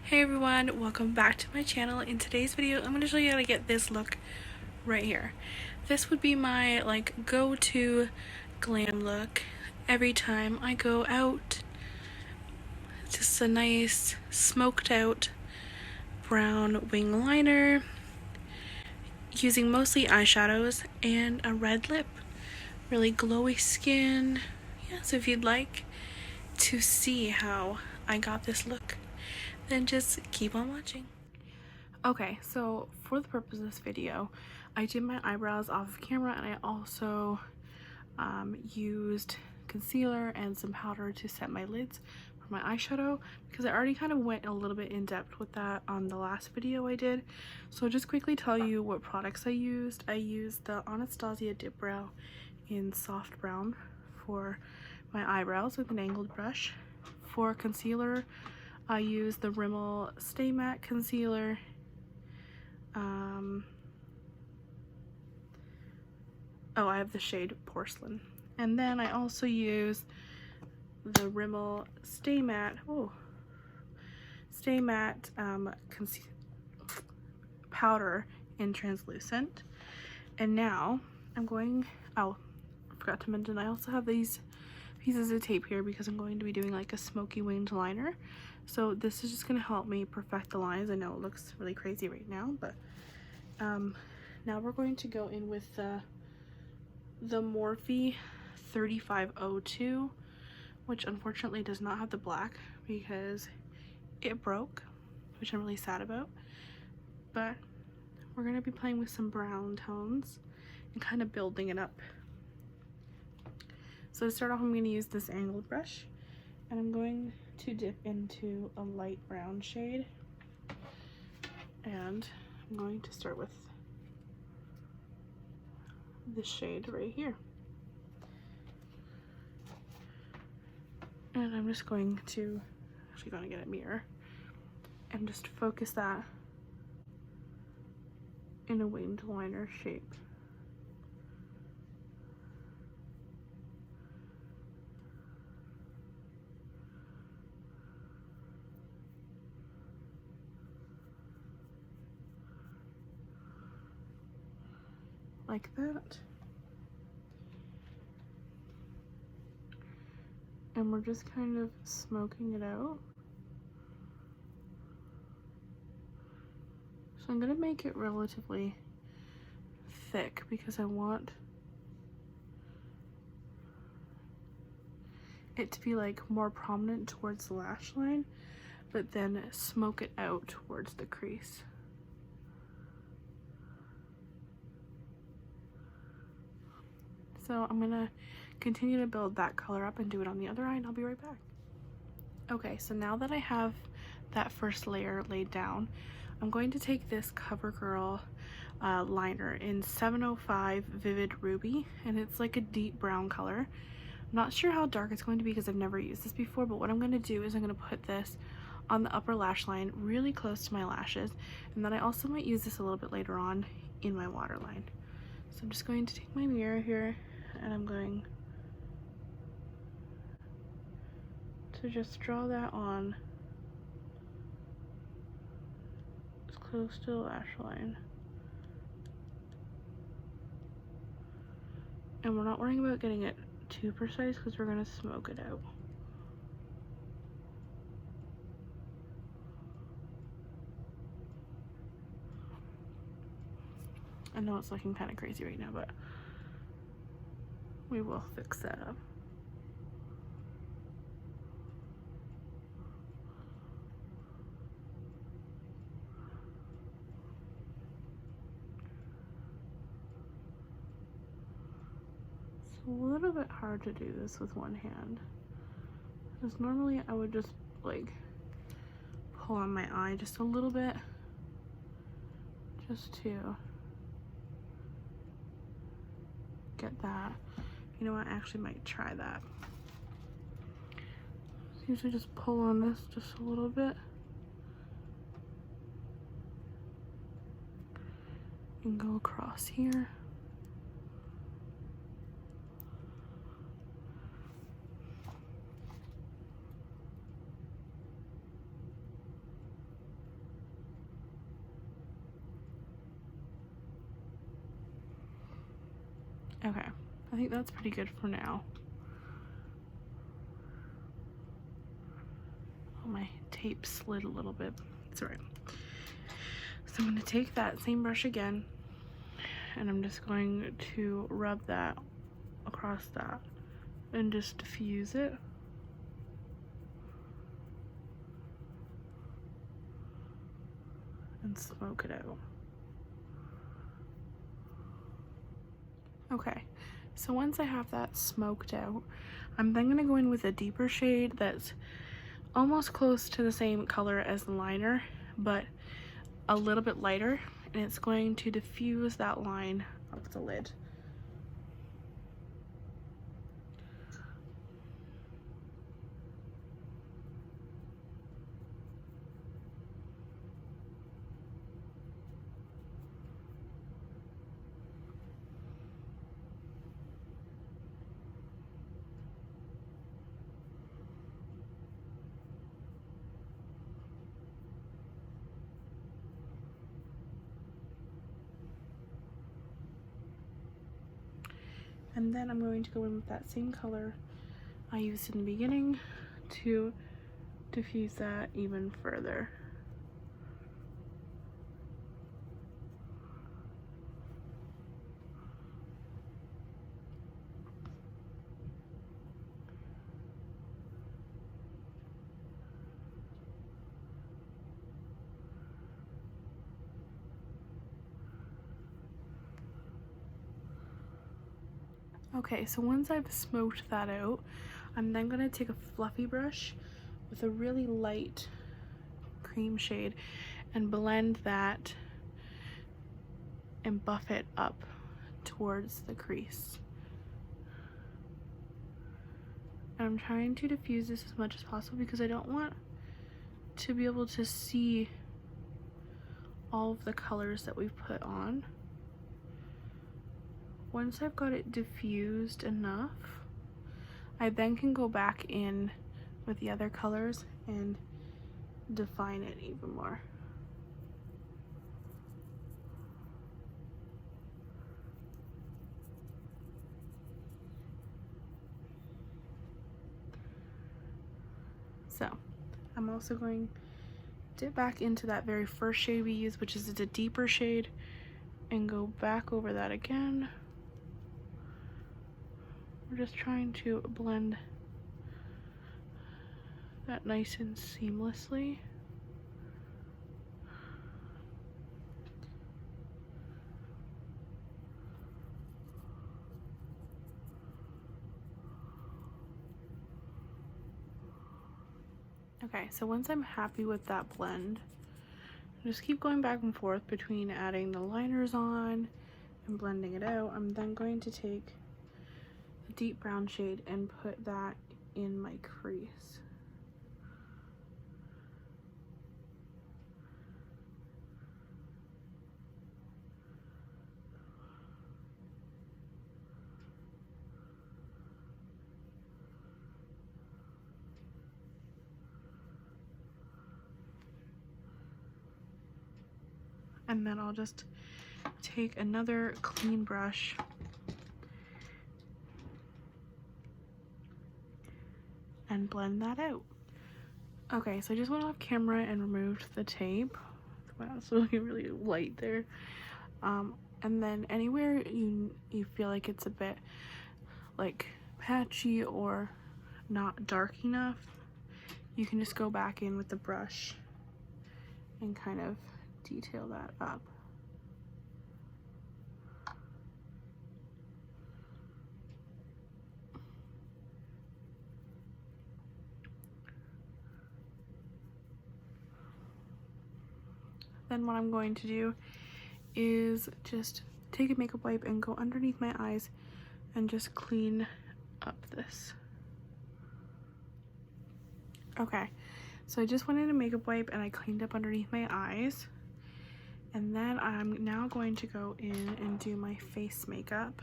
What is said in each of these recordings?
Hey everyone, welcome back to my channel. In today's video, I'm going to show you how to get this look right here. This would be my go-to glam look every time I go out. Just a nice smoked out brown wing liner using mostly eyeshadows and a red lip. Really glowy skin. Yeah, so if you'd like to see how I got this look, then just keep on watching. Okay, so for the purpose of this video, I did my eyebrows off of camera, and I also used concealer and some powder to set my lids for my eyeshadow, because I already kind of went a little bit in depth with that on the last video I did. So I'll just quickly tell you what products I used. I used the Anastasia Dip Brow in soft brown for my eyebrows with an angled brush. For concealer, I used the Rimmel Stay Matte Concealer. I have the shade Porcelain. And then I also used the Rimmel Stay Matte, powder in translucent. And now I'm going, I forgot to mention, I also have these pieces of tape here because I'm going to be doing like a smoky winged liner. So this is just going to help me perfect the lines. I know it looks really crazy right now, but now we're going to go in with the Morphe 3502, which unfortunately does not have the black because it broke, which I'm really sad about. But we're going to be playing with some brown tones and kind of building it up. So to start off, I'm going to use this angled brush, and I'm going to dip into a light brown shade, and I'm going to start with this shade right here. And I'm just going to, actually going to get a mirror and just focus that in a winged liner shape. Like that. And we're just kind of smoking it out. So I'm going to make it relatively thick because I want it to be like more prominent towards the lash line, but then smoke it out towards the crease. So I'm gonna continue to build that color up and do it on the other eye, and I'll be right back. Okay, so now that I have that first layer laid down, I'm going to take this CoverGirl liner in 705 Vivid Ruby, and it's like a deep brown color. I'm not sure how dark it's going to be because I've never used this before, but what I'm going to do is I'm going to put this on the upper lash line really close to my lashes, and then I also might use this a little bit later on in my waterline. So I'm just going to take my mirror here, and I'm going to just draw that on as close to the lash line. And we're not worrying about getting it too precise because we're going to smoke it out. I know it's looking kind of crazy right now, but we will fix that up. It's a little bit hard to do this with one hand, because normally I would just like pull on my eye just a little bit just to get that. You know what, I actually might try that. Usually just pull on this just a little bit and go across here. Okay, I think that's pretty good for now. Oh, my tape slid a little bit. It's alright. So I'm going to take that same brush again, and I'm just going to rub that across that and just diffuse it. And smoke it out. Okay, so once I have that smoked out, I'm then going to go in with a deeper shade that's almost close to the same color as the liner, but a little bit lighter, and it's going to diffuse that line of the lid. And then I'm going to go in with that same color I used in the beginning to diffuse that even further. Okay, so once I've smoked that out, I'm then going to take a fluffy brush with a really light cream shade and blend that and buff it up towards the crease. And I'm trying to diffuse this as much as possible because I don't want to be able to see all of the colors that we've put on. Once I've got it diffused enough, I then can go back in with the other colors and define it even more. So I'm also going to dip back into that very first shade we used, which is a deeper shade, and go back over that again. We're just trying to blend that nice and seamlessly. Okay, so once I'm happy with that blend, just keep going back and forth between adding the liners on and blending it out. I'm then going to take a deep brown shade and put that in my crease. And then I'll just take another clean brush and blend that out. Okay, so I just went off camera and removed the tape. Wow, it's looking really light there. And then anywhere you feel like it's a bit like patchy or not dark enough, you can just go back in with the brush and kind of detail that up. Then what I'm going to do is just take a makeup wipe and go underneath my eyes and just clean up this. Okay, so I just went in a makeup wipe and I cleaned up underneath my eyes. And then I'm now going to go in and do my face makeup.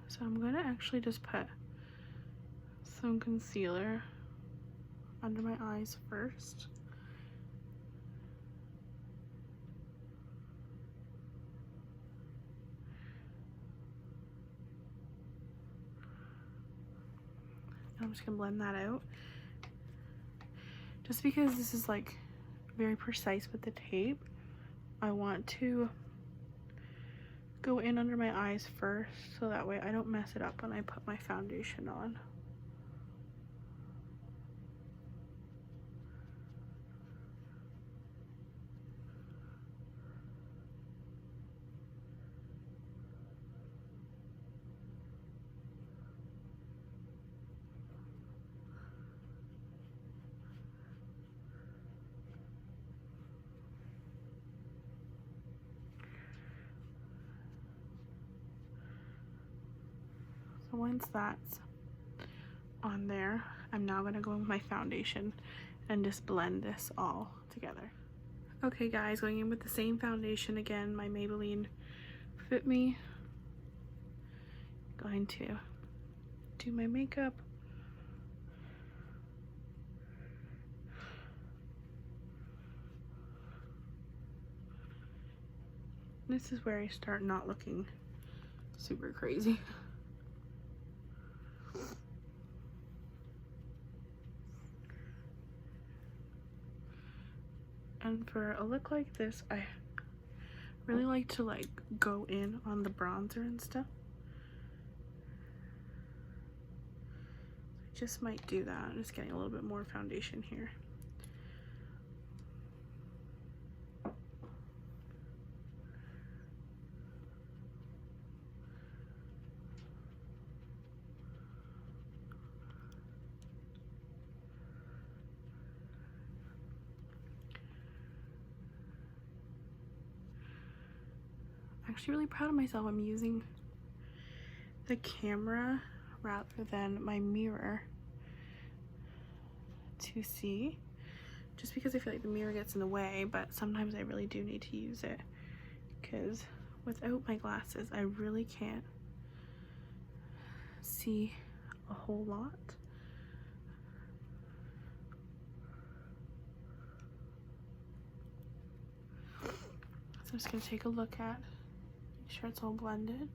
So I'm going to actually just put some concealer under my eyes first. I'm just gonna blend that out. Just because this is like very precise with the tape, I want to go in under my eyes first so that way I don't mess it up when I put my foundation on. So once that's on there, I'm now gonna go in with my foundation and just blend this all together. Okay guys, going in with the same foundation again, my Maybelline Fit Me. Going to do my makeup. This is where I start not looking super crazy. And for a look like this, I really like to like go in on the bronzer and stuff. I just might do that. I'm just getting a little bit more foundation here. Actually really proud of myself. I'm using the camera rather than my mirror to see, just because I feel like the mirror gets in the way, but sometimes I really do need to use it because without my glasses I really can't see a whole lot. So I'm just gonna take a look at, make sure it's all blended.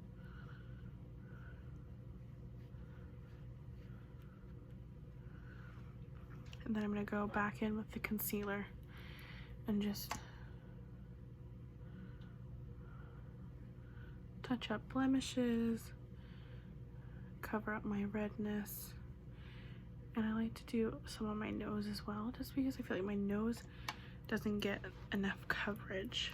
And then I'm gonna go back in with the concealer and just touch up blemishes, cover up my redness. And I like to do some on my nose as well, just because I feel like my nose doesn't get enough coverage.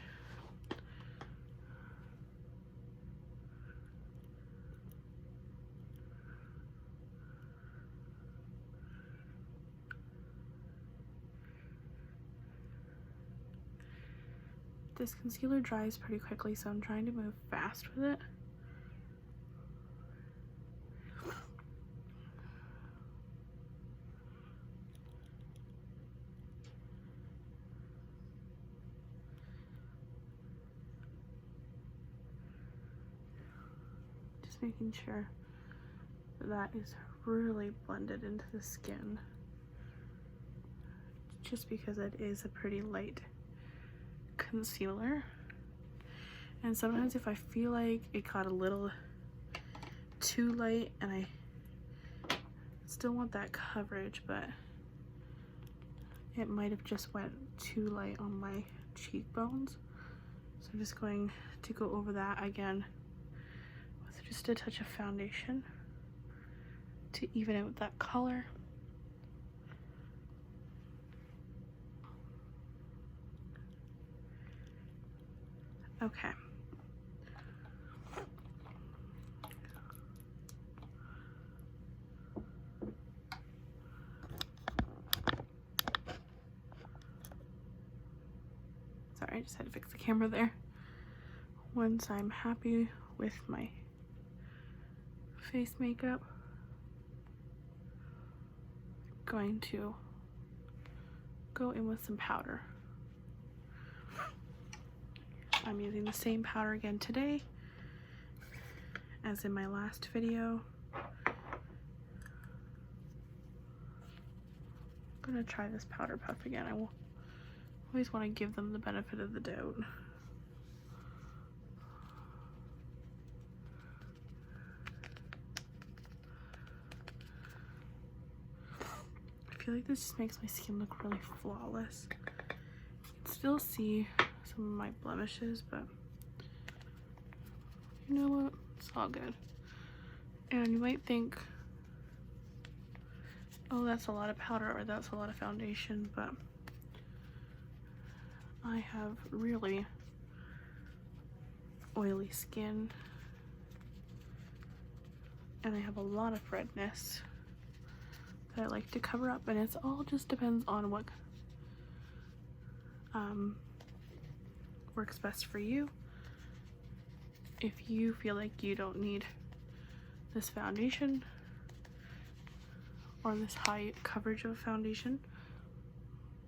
This concealer dries pretty quickly, so I'm trying to move fast with it. Just making sure that is really blended into the skin. Just because it is a pretty light concealer, and sometimes if I feel like it got a little too light and I still want that coverage, but it might have just went too light on my cheekbones, so I'm just going to go over that again with just a touch of foundation to even out that color. Okay. Sorry, I just had to fix the camera there. Once I'm happy with my face makeup, I'm going to go in with some powder. I'm using the same powder again today as in my last video. I'm gonna try this powder puff again. I will always want to give them the benefit of the doubt. feel like this just makes my skin look really flawless. You can still see some of my blemishes, but you know what? It's all good. And you might think, oh, that's a lot of powder or that's a lot of foundation, but I have really oily skin and I have a lot of redness that I like to cover up, and it's all just depends on what works best for you. If you feel like you don't need this foundation or this high coverage of a foundation,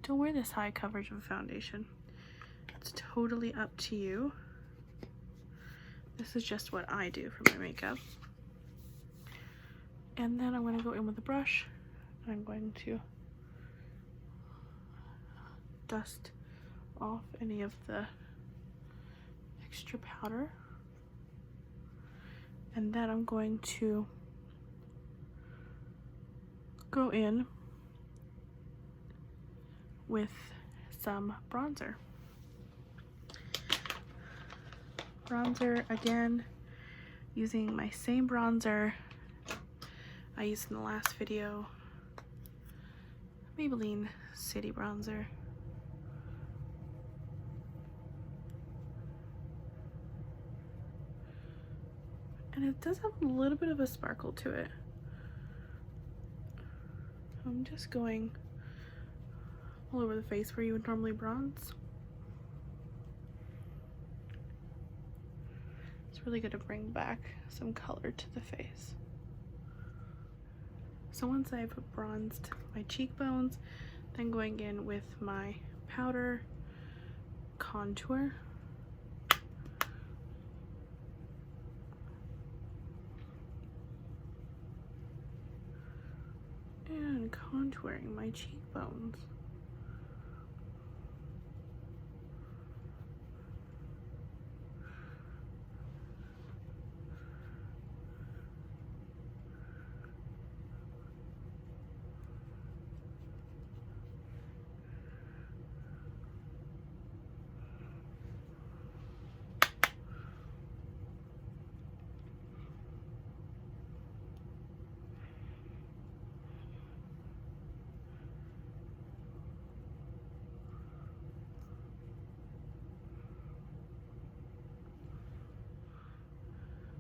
don't wear this high coverage of a foundation. It's totally up to you. This is just what I do for my makeup. And then I'm going to go in with a brush. I'm going to dust off any of the extra powder. And then I'm going to go in with some bronzer. Bronzer again, using my same bronzer I used in the last video, Maybelline City Bronzer. And it does have a little bit of a sparkle to it. I'm just going all over the face where you would normally bronze. It's really good to bring back some color to the face. So once I've bronzed my cheekbones, then going in with my powder contour. And contouring my cheekbones.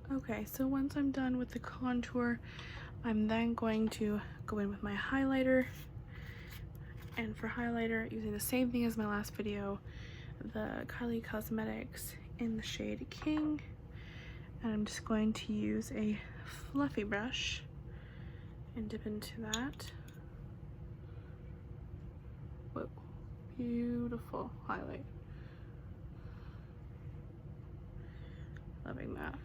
Okay, so once I'm done with the contour, I'm then going to go in with my highlighter. And for highlighter, using the same thing as my last video, the Kylie Cosmetics in the shade King. And I'm just going to use a fluffy brush and dip into that. Whoa, beautiful highlight. Loving that.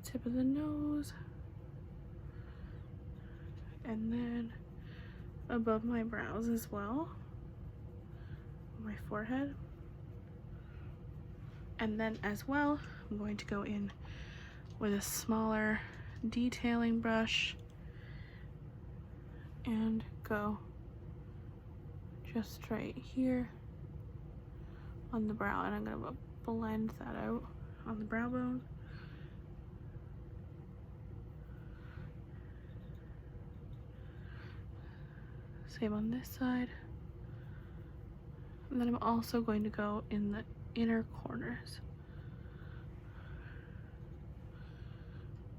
Tip of the nose, and then above my brows as well, my forehead. And then as well, I'm going to go in with a smaller detailing brush and go just right here on the brow, and I'm going to blend that out on the brow bone. Same on this side. And then I'm also going to go in the inner corners,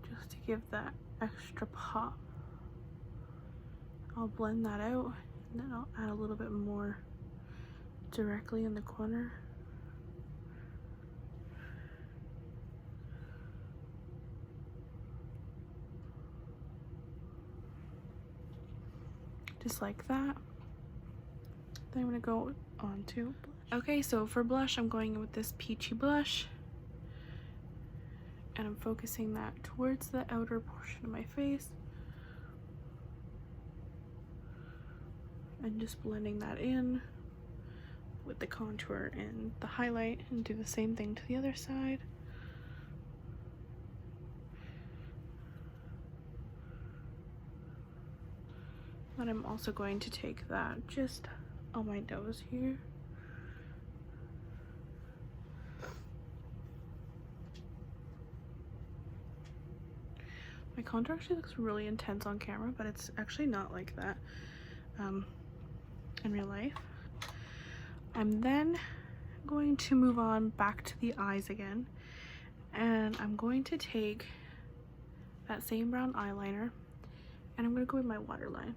just to give that extra pop. I'll blend that out, and then I'll add a little bit more directly in the corner. Just like that. Then I'm gonna go on to blush. Okay, so for blush, I'm going in with this peachy blush. And I'm focusing that towards the outer portion of my face. And just blending that in with the contour and the highlight, and do the same thing to the other side. But I'm also going to take that just on my nose here. My contour actually looks really intense on camera, but it's actually not like that in real life. I'm then going to move on back to the eyes again, and I'm going to take that same brown eyeliner and I'm going to go with my waterline.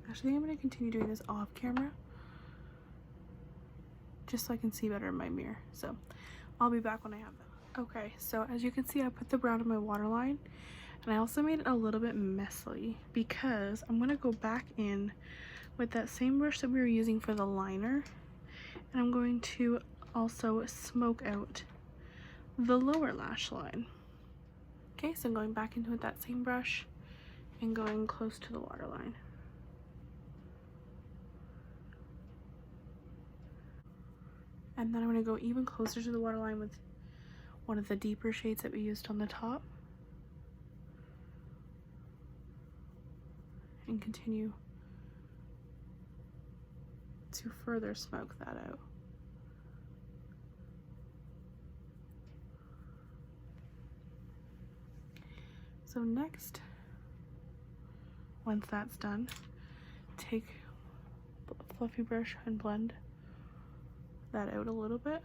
Actually, I'm going to continue doing this off camera just so I can see better in my mirror. So I'll be back when I have that. Okay, so as you can see, I put the brown in my waterline, and I also made it a little bit messy because I'm going to go back in with that same brush that we were using for the liner, and I'm going to also smoke out the lower lash line. Okay, so I'm going back into with that same brush and going close to the waterline. And then I'm going to go even closer to the waterline with one of the deeper shades that we used on the top. And continue to further smoke that out. So next, once that's done, take a fluffy brush and blend that out a little bit,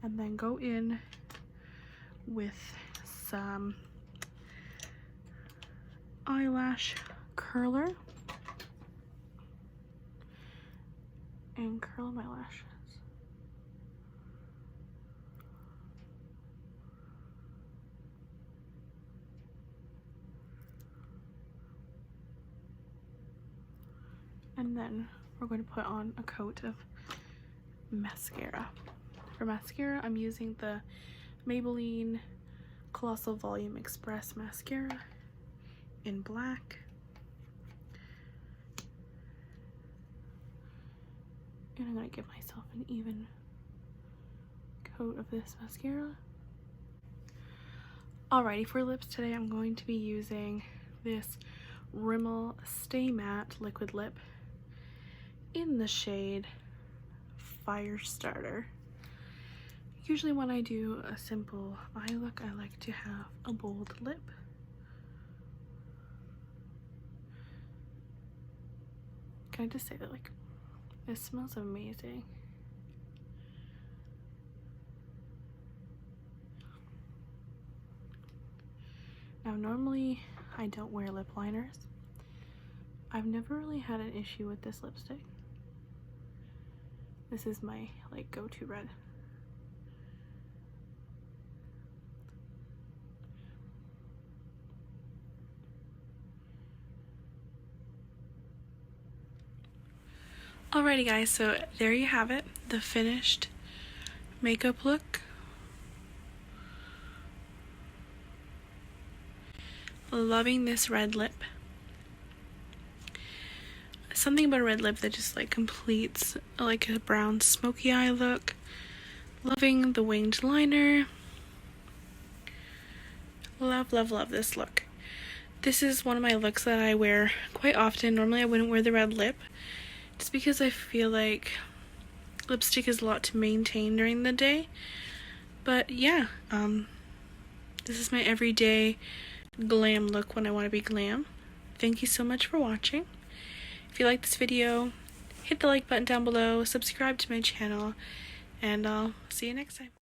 and then go in with some eyelash curler and curl my lashes. And then we're going to put on a coat of mascara. For mascara, I'm using the Maybelline Colossal Volume Express mascara in black. And I'm going to give myself an even coat of this mascara. Alrighty, for lips today, I'm going to be using this Rimmel Stay Matte Liquid Lip in the shade Firestarter. Usually when I do a simple eye look, I like to have a bold lip. Can I just say that, like, this smells amazing. Now normally I don't wear lip liners. I've never really had an issue with this lipstick. This is my, like, go-to red. Alrighty guys, so there you have it, the finished makeup look. Loving this red lip. Something about a red lip that just like completes like a brown smoky eye look. Loving the winged liner. Love, love, love this look. This is one of my looks that I wear quite often. Normally I wouldn't wear the red lip just because I feel like lipstick is a lot to maintain during the day. But yeah, this is my everyday glam look when I want to be glam. Thank you so much for watching. If you like this video, hit the like button down below, subscribe to my channel, and I'll see you next time.